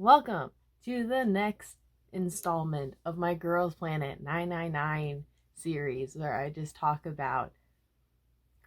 Welcome to the next installment of my Girls Planet 999 series where I just talk about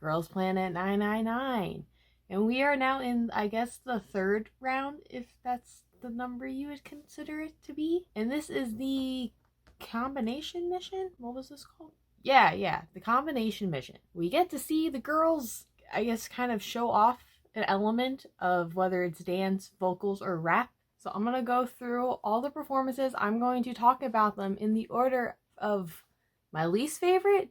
Girls Planet 999. And we are now in, I guess, the third round, if that's the number you would consider it to be. And this is the combination mission? What was this called? Yeah, the combination mission. We get to see the girls, I guess, kind of show off an element of whether it's dance, vocals, or rap. So I'm going to go through all the performances. I'm going to talk about them in the order of my least favorite,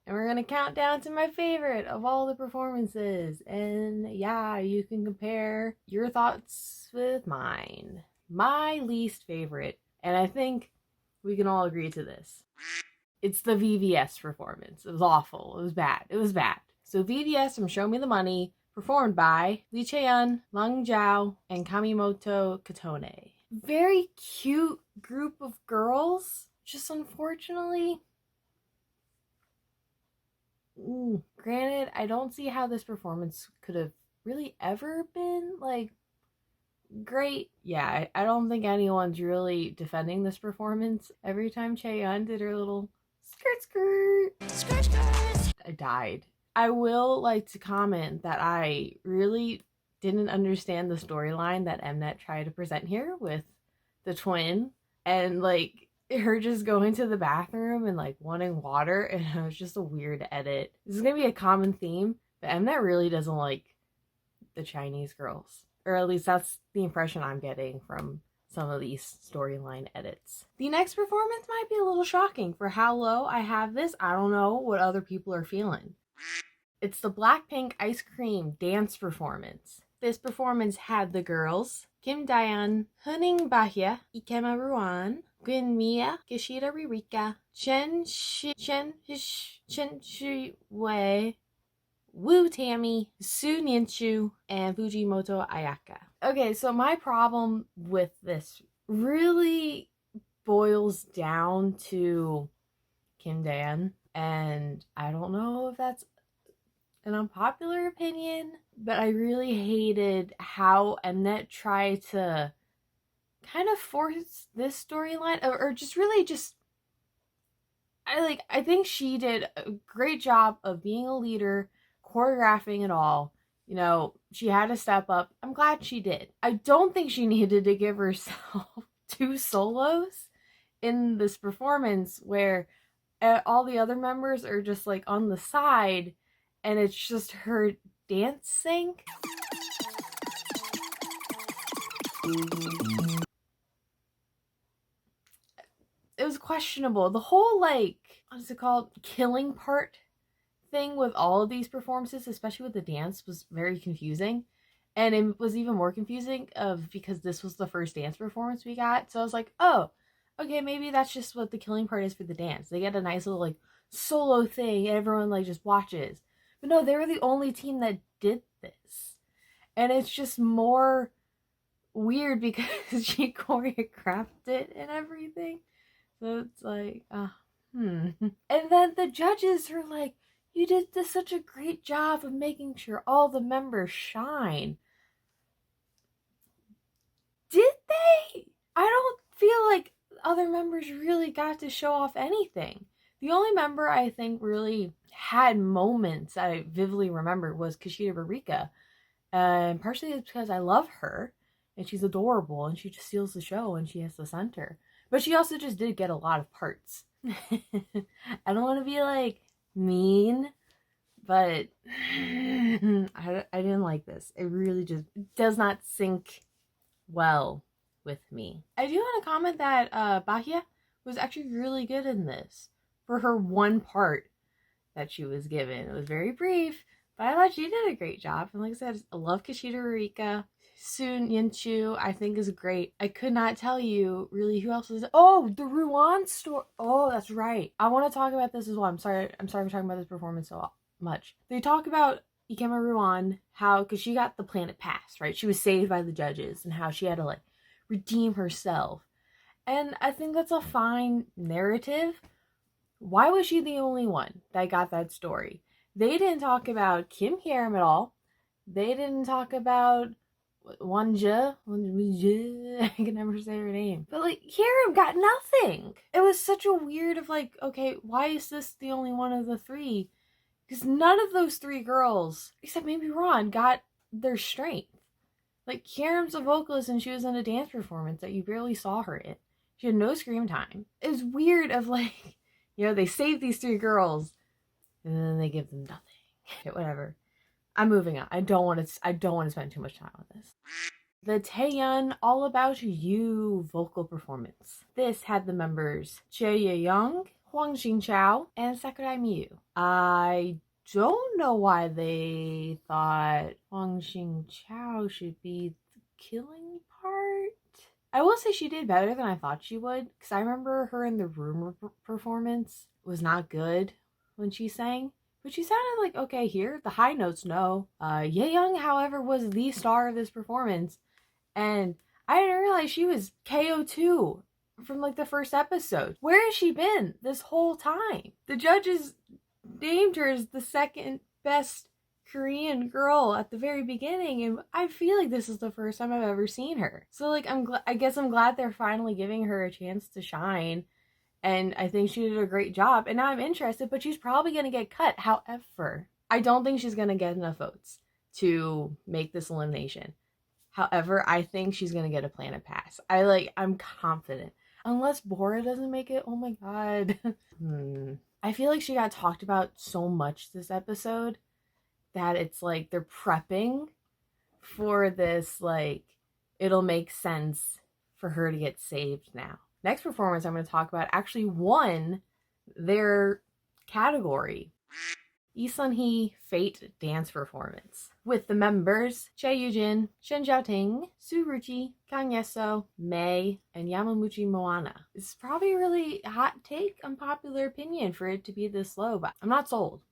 and we're going to count down to my favorite of all the performances. And yeah, you can compare your thoughts with mine. My least favorite, and I think we can all agree to this, it's the VVS performance. It was awful. It was bad. So VVS from Show Me the Money, performed by Lee Chae-yeon, Lung Zhao, and Kamimoto Katone. Very cute group of girls, just unfortunately. Granted, I don't see how this performance could have really ever been, great. Yeah, I don't think anyone's really defending this performance. Every time Chae-yeon did her little skirt, I died. I will like to comment that I really didn't understand the storyline that Mnet tried to present here with the twin and her just going to the bathroom and wanting water, and it was just a weird edit. This is gonna be a common theme, but Mnet really doesn't like the Chinese girls, or at least that's the impression I'm getting from some of these storyline edits. The next performance might be a little shocking for how low I have this. I don't know what other people are feeling. It's the Blackpink Ice Cream dance performance. This performance had the girls Kim Dayeon, Huning Bahia, Ikema Ruan, Gwyn Mia, Kishida Ririka, Chen Shi Wei, Wu Tammy, Su Nianchu, and Fujimoto Ayaka. Okay, so my problem with this really boils down to Kim Dayeon, and I don't know if that's an unpopular opinion, but I really hated how Mnet tried to kind of force this storyline, or just really just I think she did a great job of being a leader, choreographing it all. You know, she had to step up. I'm glad she did. I don't think she needed to give herself two solos in this performance where all the other members are just on the side and it's just her dancing. It was questionable. The whole what's it called, killing part thing with all of these performances, especially with the dance, was very confusing. And it was even more confusing because this was the first dance performance we got. So I was like, oh, okay, maybe that's just what the killing part is for the dance. They get a nice little solo thing and everyone just watches. But no, they were the only team that did this. And it's just more weird because she choreographed it and everything. So it's And then the judges are like, you did such a great job of making sure all the members shine. Did they? I don't feel like other members really got to show off anything. The only member I think really had moments I vividly remember was Kishida Ririka. And partially it's because I love her and she's adorable and she just steals the show and she has the center. But she also just did get a lot of parts. I don't want to be mean, but I didn't like this. It really just does not sync well with me. I do want to comment that Bahia was actually really good in this for her one part that she was given. It was very brief, but I thought she did a great job. And like I said, I love Kishida Ririka. Su Nianchu, I think, is great. I could not tell you really who else was. Oh, the Ruan story. Oh, that's right. I want to talk about this as well. I'm sorry for talking about this performance so much. They talk about Ikema Ruan, how, because she got the planet pass, right? She was saved by the judges and how she had to redeem herself. And I think that's a fine narrative. Why was she the only one that got that story? They didn't talk about Kim Hyerim at all. They didn't talk about Wonja, I can never say her name. But like, Hiram got nothing. It was such a weird of like, okay, why is this the only one of the three? Because none of those three girls, except maybe Ron, got their strength. Like, Hiram's a vocalist and she was in a dance performance that you barely saw her in. She had no scream time. It was weird of like, they save these three girls and then they give them nothing. Whatever. I'm moving on. I don't want to spend too much time on this. The Dayeon All About You vocal performance. This had the members Dayeon, Hwang Jingchao, and Sakurai Miyu. I don't know why they thought Hwang Jingchao should be the killing part. I will say she did better than I thought she would, because I remember her in the room performance was not good when she sang. But she sounded like okay here. The high notes, no. Yeyoung, however, was the star of this performance. And I didn't realize she was KO2 from like the first episode. Where has she been this whole time? The judges named her as the second best Korean girl at the very beginning, and I feel like this is the first time I've ever seen her. So like I guess I'm glad they're finally giving her a chance to shine. And I think she did a great job. And now I'm interested, but she's probably going to get cut. However, I don't think she's going to get enough votes to make this elimination. However, I think she's going to get a Planet Pass. I'm confident. Unless Bora doesn't make it. Oh my god. I feel like she got talked about so much this episode that it's like they're prepping for this, like, it'll make sense for her to get saved now. Next performance I'm going to talk about actually won their category. Lee Sun-hee Fate Dance Performance with the members Chae Yujin, Shin Jiaoting, Su Ruchi, Kang Yeso, Mei, and Yamamuchi Moana. This is probably a really hot take, unpopular opinion for it to be this low, but I'm not sold.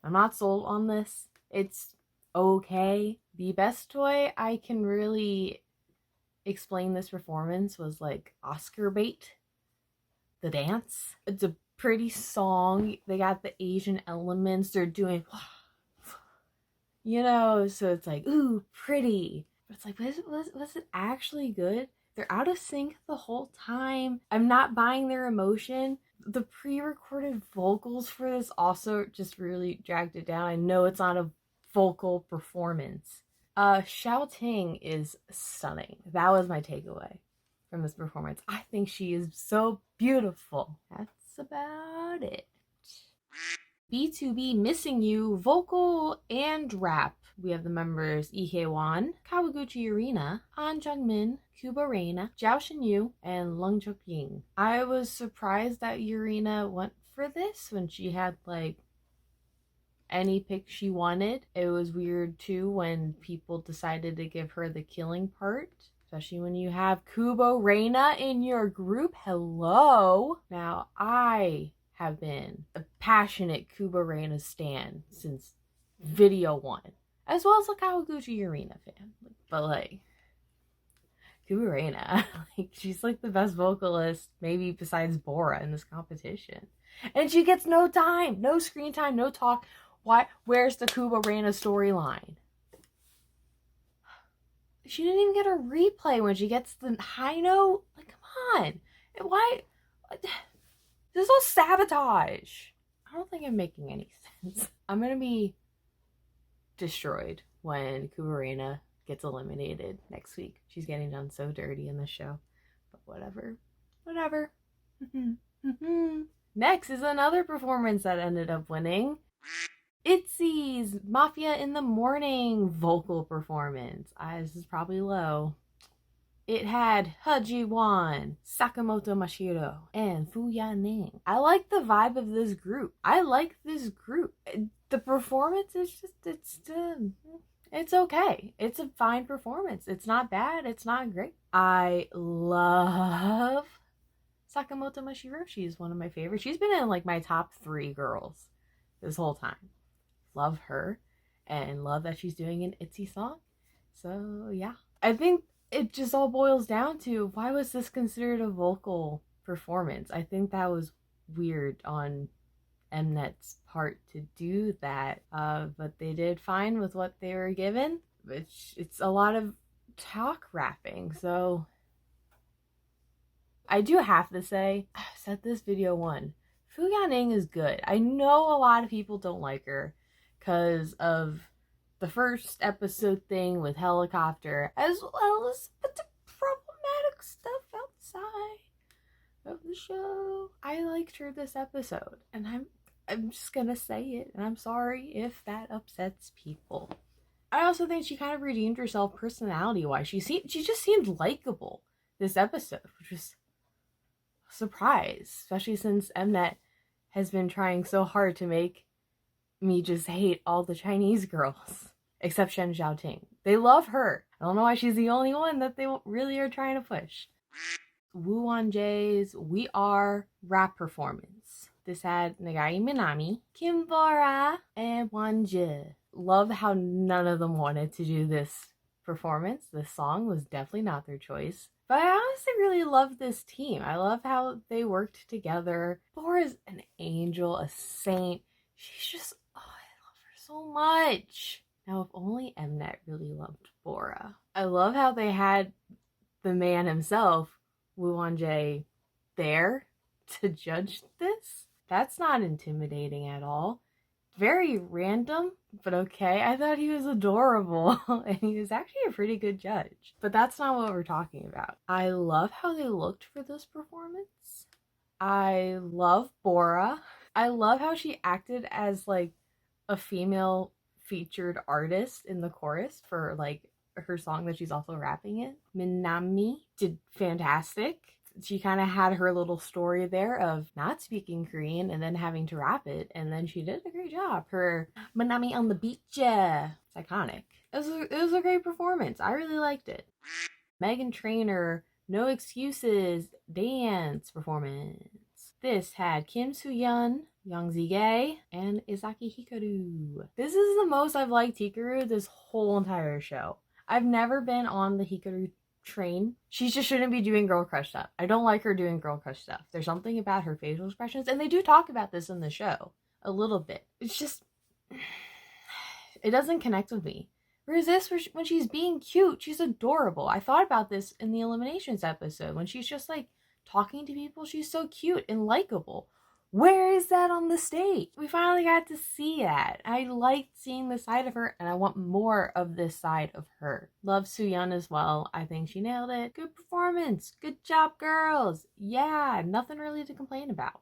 I'm not sold on this. It's okay. The best way I can really explain this performance was like Oscar bait. The dance. It's a pretty song. They got the Asian elements. They're doing, so it's like, ooh, pretty. But it's like, was it actually good? They're out of sync the whole time. I'm not buying their emotion. The pre-recorded vocals for this also just really dragged it down. I know it's not a vocal performance. Xiao Ting is stunning. That was my takeaway from this performance. I think she is so beautiful. That's about it. B2B Missing You, vocal and rap. We have the members Lee Hae-won, Kawaguchi Yurina, An Jung-min, Kubo Reina, Zhao Shin-yu, and Lung Chuk-ying. I was surprised that Yurina went for this when she had like any pick she wanted. It was weird too when people decided to give her the killing part, especially when you have Kubo Reina in your group. Hello. Now, I have been a passionate Kubo Reina stan since video one, as well as a Kawaguchi Yurina fan. But like, Kubo Reina, like, she's like the best vocalist maybe besides Bora in this competition, and she gets no time, no screen time, no talk. Why? Where's the Kubo Reina storyline? She didn't even get a replay when she gets the high note. Like, come on. Why? This is all sabotage. I don't think I'm making any sense. I'm going to be destroyed when Kubo Reina gets eliminated next week. She's getting done so dirty in the show. But whatever. Whatever. Next is another performance that ended up winning. ITZY's Mafia in the Morning vocal performance. This is probably low. It had He Ji-won, Sakamoto Mashiro, and Fu Yaning. I like the vibe of this group. I like this group. The performance is just, it's okay. It's a fine performance. It's not bad. It's not great. I love Sakamoto Mashiro. She's one of my favorites. She's been in like my top 3 girls this whole time. Love her and love that she's doing an ITZY song. So yeah, I think it just all boils down to, why was this considered a vocal performance? I think that was weird on Mnet's part to do that, but they did fine with what they were given, which it's a lot of talk rapping. So I do have to say, I've said this video one, Fu Yaning is good. I know a lot of people don't like her because of the first episode thing with helicopter, as well as the problematic stuff outside of the show. I liked her this episode, and I'm just gonna say it, and I'm sorry if that upsets people. I also think she kind of redeemed herself personality-wise. She just seemed likable this episode, which was a surprise, especially since Mnet has been trying so hard to make me just hate all the Chinese girls, except Shen Xiaoting. They love her. I don't know why she's the only one that they really are trying to push. Woo Won-jae's We Are rap performance. This had Nagai Minami, Kim Bora, and Won-jae. Love how none of them wanted to do this performance. This song was definitely not their choice. But I honestly really love this team. I love how they worked together. Bora's an angel, a saint. She's just, oh, I love her so much. Now, if only Mnet really loved Bora. I love how they had the man himself, Woo Won-jae, there to judge this. That's not intimidating at all. Very random, but okay. I thought he was adorable, and he was actually a pretty good judge. But that's not what we're talking about. I love how they looked for this performance. I love Bora. I love how she acted as like a female featured artist in the chorus for like her song that she's also rapping in. Minami did fantastic. She kind of had her little story there of not speaking Korean and then having to rap it, and then she did a great job. Her Minami on the beach, yeah, it's iconic. It was a great performance. I really liked it. Meghan Trainor, No Excuses dance performance. This had Kim Soo-yeon, Young Ji-gae, and Izaki Hikaru. This is the most I've liked Hikaru this whole entire show. I've never been on the Hikaru train. She just shouldn't be doing girl crush stuff. I don't like her doing girl crush stuff. There's something about her facial expressions, and they do talk about this in the show a little bit. It's just, it doesn't connect with me. Whereas this, when she's being cute, she's adorable. I thought about this in the Eliminations episode when she's just like talking to people. She's so cute and likable. Where is that on the stage? We finally got to see that. I liked seeing this side of her, and I want more of this side of her. Love Soo-yeon as well. I think she nailed it. Good performance. Good job, girls. Yeah, nothing really to complain about.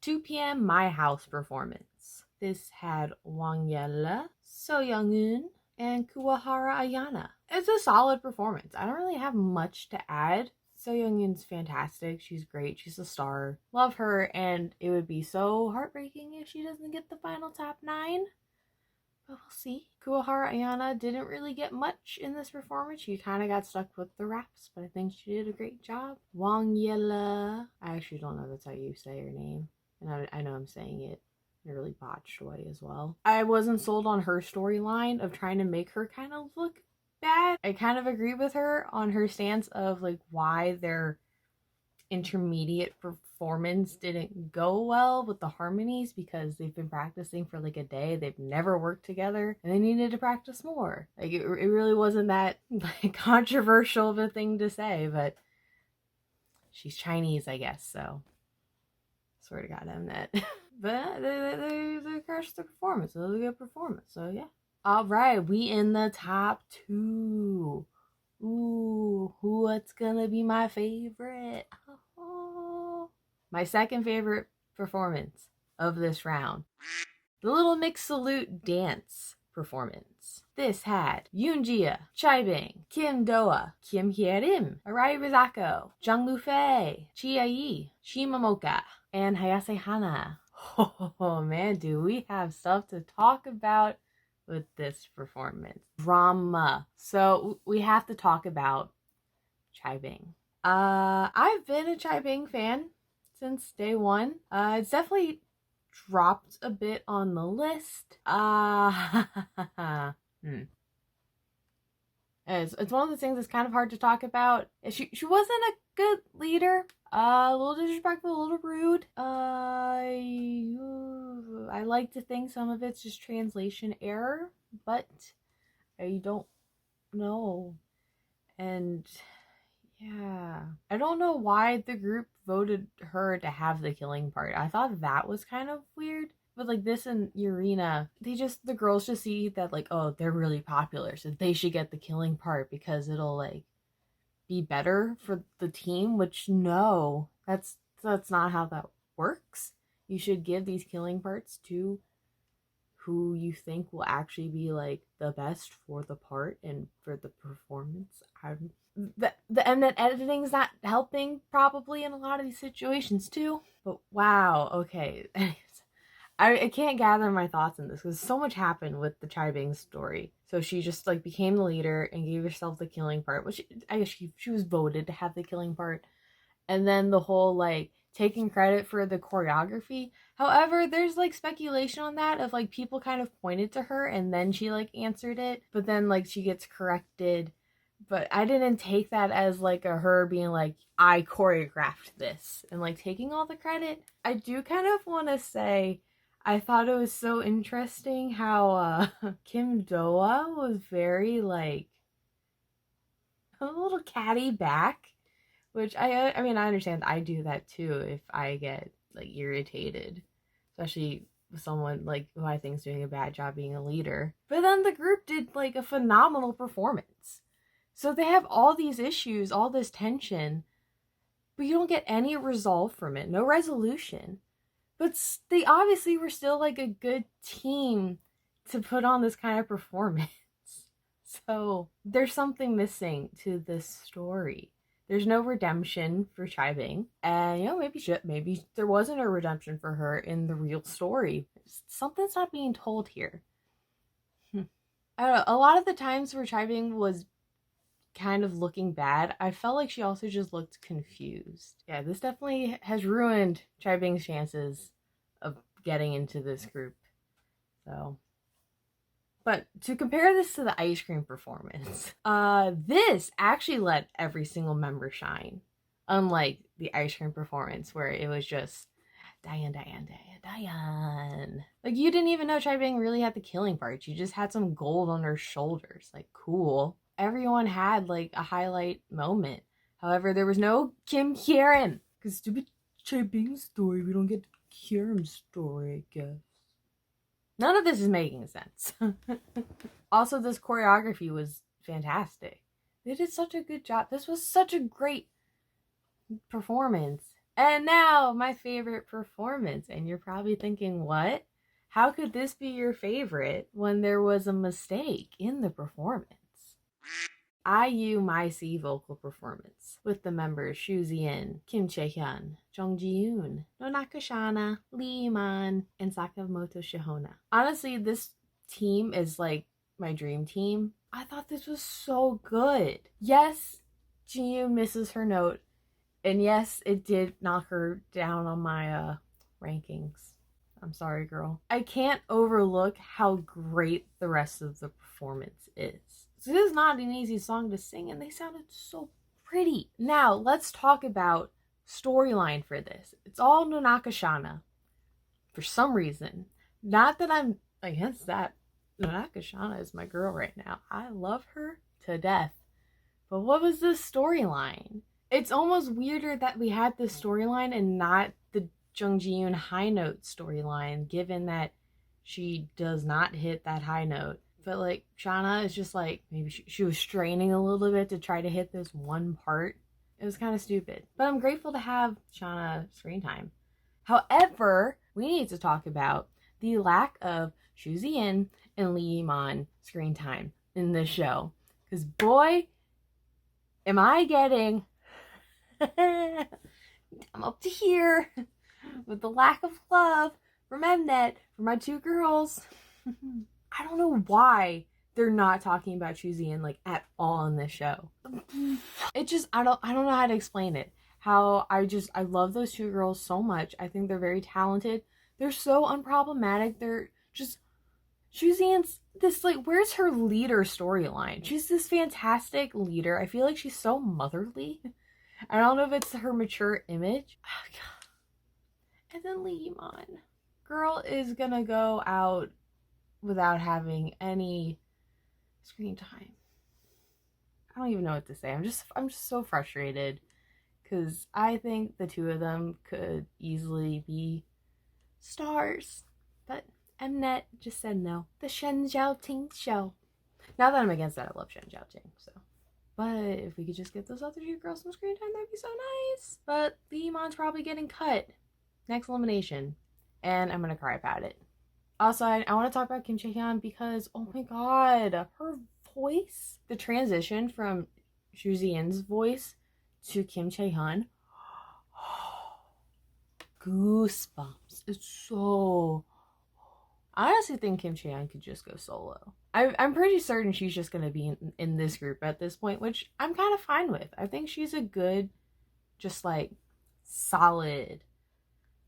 2 p.m. My House performance. This had Wang Yele, So Young-eun, and Kuwahara Ayana. It's a solid performance. I don't really have much to add. So Young-eun's fantastic. She's great. She's a star. Love her, and it would be so heartbreaking if she doesn't get the final top 9. But we'll see. Kuwahara Ayana didn't really get much in this performance. She kind of got stuck with the raps, but I think she did a great job. Wang Yele. I actually don't know if that's how you say her name. And I know I'm saying it in a really botched way as well. I wasn't sold on her storyline of trying to make her kind of look bad. I kind of agree with her on her stance of like why their intermediate performance didn't go well with the harmonies, because they've been practicing for like a day. They've never worked together, and they needed to practice more. Like it really wasn't that like controversial of a thing to say, but she's Chinese, I guess, so swear to God, I'm that. But they crushed the performance. It was a good performance, so yeah. All right, we in the top 2. Ooh, what's gonna be my favorite? Oh. My second favorite performance of this round. The Little Mix Salute dance performance. This had Yoonjia, Cai Bing, Kim Doah, Kim Hye-rim, Arai Rizako, Jung Lu-fei, Chia-yi, Shimamoka, and Hayase Hana. Oh man, do we have stuff to talk about with this performance. Drama. So we have to talk about Cai Bing. I've been a Cai Bing fan since day one. It's definitely dropped a bit on the list. It's one of the things that's kind of hard to talk about. She wasn't a good leader. A little disrespectful, a little rude. I like to think some of it's just translation error, but I don't know. And yeah, I don't know why the group voted her to have the killing part. I thought that was kind of weird. But like this and Urena, the girls just see that like, oh, they're really popular, so they should get the killing part because it'll like be better for the team, which no, that's not how that works. You should give these killing parts to who you think will actually be like the best for the part and for the performance. And then editing's not helping probably in a lot of these situations too. But wow, okay. I can't gather my thoughts in this because so much happened with the Cai Bing story. So she just like became the leader and gave herself the killing part, which I guess she was voted to have the killing part. And then the whole like taking credit for the choreography. However, there's like speculation on that of like people kind of pointed to her and then she like answered it, but then like she gets corrected. But I didn't take that as like a her being like, I choreographed this and like taking all the credit. I do kind of want to say I thought it was so interesting how Kim Doah was very like a little catty back, which I mean I understand I do that too if I get like irritated, especially with someone like who I think is doing a bad job being a leader. But then the group did like a phenomenal performance. So they have all these issues, all this tension, but you don't get any resolve from it, no resolution. But they obviously were still like a good team to put on this kind of performance. So there's something missing to this story. There's no redemption for Cai Bing, and you know maybe there wasn't a redemption for her in the real story. Something's not being told here. I don't know. A lot of the times where Cai Bing was kind of looking bad, I felt like she also just looked confused. Yeah, this definitely has ruined Cai Bing's chances of getting into this group. So, but to compare this to the ice cream performance, this actually let every single member shine. Unlike the ice cream performance where it was just Dayeon, Dayeon, Dayeon, Dayeon. Like you didn't even know Cai Bing really had the killing part. You just had some gold on her shoulders. Like cool. Everyone had like a highlight moment. However, there was no Kim Kieran. Because stupid Cai Bing story, we don't get Kieran's story, I guess. None of this is making sense. Also, this choreography was fantastic. They did such a good job. This was such a great performance. And now, my favorite performance. And you're probably thinking, what? How could this be your favorite when there was a mistake in the performance? IU My C vocal performance with the members Shu Zian, Kim Chae-hyun, Jung Ji-yoon, Nonaka Shana, Lee Man, and Sakamoto Shihona. Honestly, this team is like my dream team. I thought this was so good. Yes, Ji-yoon misses her note, and yes, it did knock her down on my rankings. I'm sorry, girl. I can't overlook how great the rest of the performance is. So this is not an easy song to sing, and they sounded so pretty. Now, let's talk about storyline for this. It's all Nonaka Shana. For some reason. Not that I'm against that. Nonaka Shana is my girl right now. I love her to death. But what was this storyline? It's almost weirder that we had this storyline and not the Jung Ji-yoon high note storyline, given that she does not hit that high note. But like Shauna is just like maybe she was straining a little bit to try to hit this one part. It was kind of stupid. But I'm grateful to have Shauna screen time. However, we need to talk about the lack of Shu Zian and Lee Man screen time in this show. Because boy, am I getting I'm up to here with the lack of love from Mnet for my two girls. I don't know why they're not talking about Shu Zian like at all in this show. It just I don't know how to explain it. How I love those two girls so much. I think they're very talented. They're so unproblematic. They're just Shu Zian's this like where's her leader storyline? She's this fantastic leader. I feel like she's so motherly. I don't know if it's her mature image. Oh, God. And then Lee Man. Girl is gonna go out without having any screen time. I don't even know what to say. I'm just so frustrated because I think the two of them could easily be stars, but Mnet just said no. The Shen Zhaoting show. Not that I'm against that, I love Shen Zhaoting, so. But if we could just get those other two girls some screen time, that'd be so nice. But the Iman's probably getting cut next elimination, and I'm gonna cry about it. Also, I want to talk about Kim Chae-hyun because, oh my god, her voice, the transition from Shu Zien's voice to Kim Chae-hyun, goosebumps. It's so... I honestly think Kim Chae-hyun could just go solo. I'm pretty certain she's just going to be in this group at this point, which I'm kind of fine with. I think she's a good, just like, solid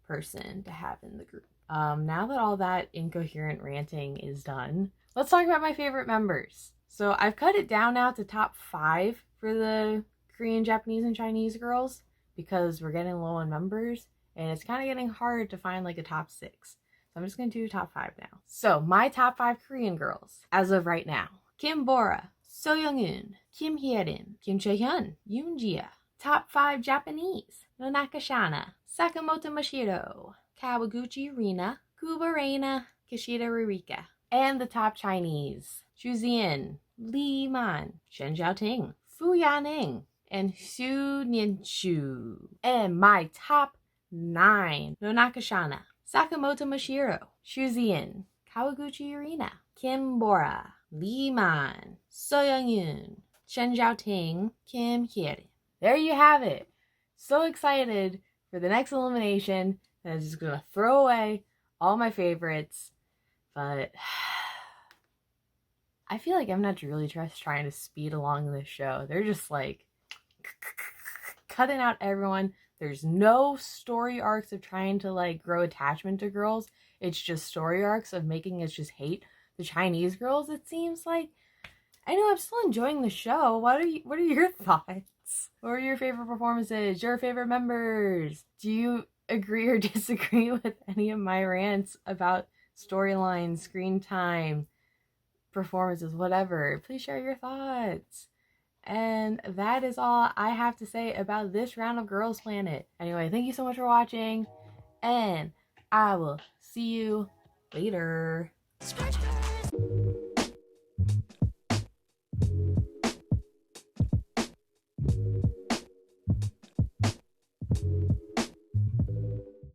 person to have in the group. Now that all that incoherent ranting is done, let's talk about my favorite members. So I've cut it down now to top 5 for the Korean, Japanese, and Chinese girls because we're getting low on members and it's kind of getting hard to find like a top 6. So I'm just going to do top 5 now. So my top 5 Korean girls as of right now: Kim Bora, So Young-eun, Kim Hye-rin, Kim Chae-hyun, Yoon Jia. Top 5 Japanese: Nonaka Shana, Sakamoto Mashiro, Kawaguchi Rina, Kuba Reina, Kishida Ririka. And the top Chinese: Shu Zian, Li Man, Shen Zhaoting, Fu Yaning, and Xu Nianshu. And my top 9: Nonaka Shana, Sakamoto Mashiro, Shu Zian, Kawaguchi Rina, Kim Bora, Li Man, So Young-eun, Shen Zhaoting, Kim Hye-rin. There you have it. So excited for the next elimination that I'm just gonna throw away all my favorites. But I feel like I'm not really just trying to speed along this show. They're just like cutting out everyone. There's no story arcs of trying to like grow attachment to girls. It's just story arcs of making us just hate the Chinese girls, it seems like. I know I'm still enjoying the show. What are your thoughts? What are your favorite performances? Your favorite members? Do you agree or disagree with any of my rants about storylines, screen time, performances, whatever? Please share your thoughts. And that is all I have to say about this round of Girls Planet. Anyway, thank you so much for watching, and I will see you later.